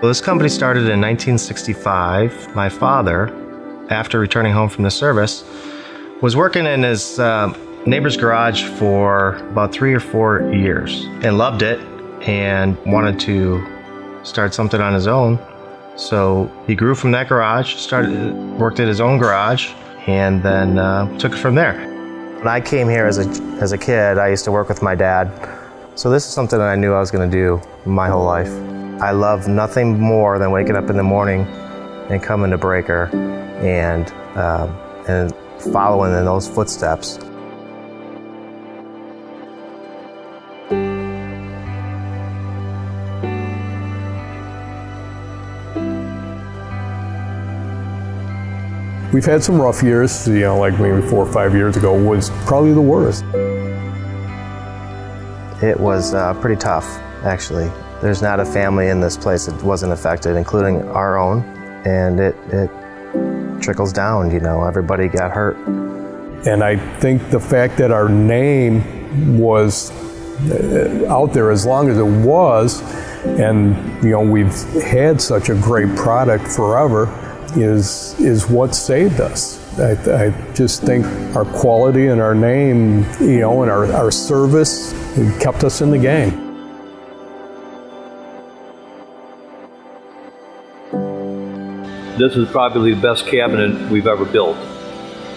Well, this company started in 1965. My father, after returning home from the service, was working in his neighbor's garage for about 3 or 4 years and loved it and wanted to start something on his own. So he grew from that garage, worked at his own garage, and then took it from there. When I came here as a kid, I used to work with my dad. So this is something that I knew I was going to do my whole life. I love nothing more than waking up in the morning and coming to Brakur and following in those footsteps. We've had some rough years, like maybe 4 or 5 years ago was probably the worst. It was pretty tough, actually. There's not a family in this place that wasn't affected, including our own, and it trickles down, everybody got hurt. And I think the fact that our name was out there as long as it was, and we've had such a great product forever, is what saved us. I just think our quality and our name, and our service kept us in the game. This is probably the best cabinet we've ever built.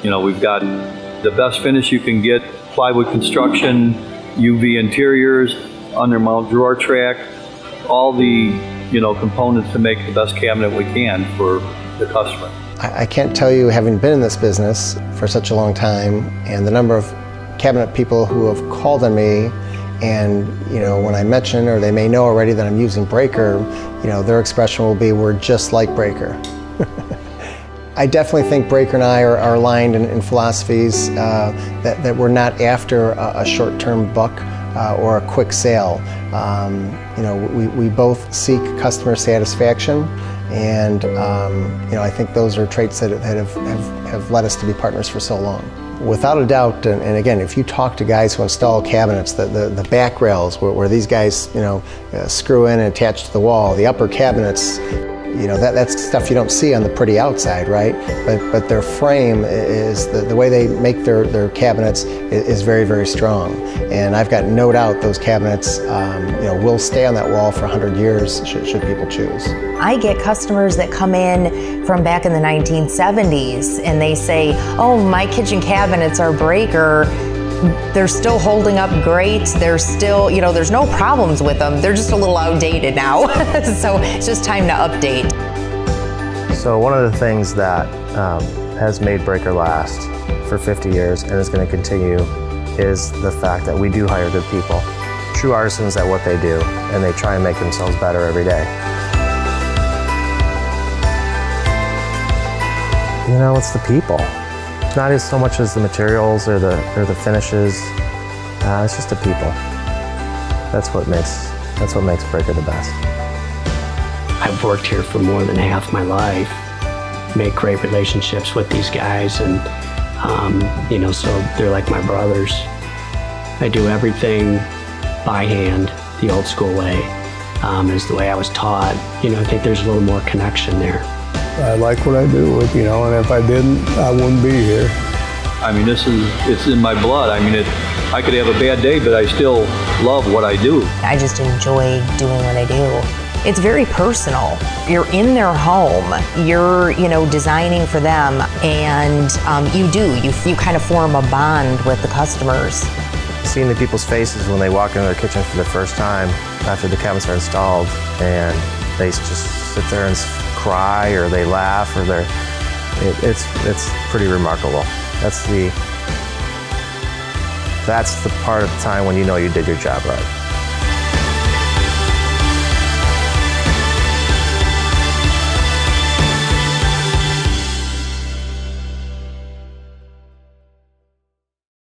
We've got the best finish you can get, plywood construction, UV interiors, undermount drawer track, all the components to make the best cabinet we can for the customer. I can't tell you, having been in this business for such a long time, and the number of cabinet people who have called on me, and when I mention, or they may know already that I'm using Brakur, their expression will be, "We're just like Brakur." I definitely think Brakur and I are aligned in philosophies that we're not after a short-term buck or a quick sale. We both seek customer satisfaction, and I think those are traits that have led us to be partners for so long. Without a doubt, and again, if you talk to guys who install cabinets, the back rails where these guys screw in and attach to the wall, the upper cabinets, that's stuff you don't see on the pretty outside, right? But their frame is, the way they make their cabinets is very, very strong. And I've got no doubt those cabinets will stay on that wall for 100 years should people choose. I get customers that come in from back in the 1970s and they say, "Oh, my kitchen cabinets are Brakur. They're still holding up great. They're still, there's no problems with them. They're just a little outdated now." So it's just time to update. So one of the things that has made Brakur last for 50 years and is going to continue is the fact that we do hire good people, true artisans at what they do, and they try and make themselves better every day. It's the people. Not as so much as the materials or the finishes. It's just the people. That's what makes Brakur the best. I've worked here for more than half my life. Make great relationships with these guys, and so they're like my brothers. I do everything by hand, the old school way, is the way I was taught. I think there's a little more connection there. I like what I do, and if I didn't, I wouldn't be here. It's in my blood. I could have a bad day, but I still love what I do. I just enjoy doing what I do. It's very personal. You're in their home, you're, designing for them, and you kind of form a bond with the customers. Seeing the people's faces when they walk into their kitchen for the first time after the cabinets are installed, and they just sit there and cry, or they laugh, or it's pretty remarkable. That's the part of the time when you know you did your job right.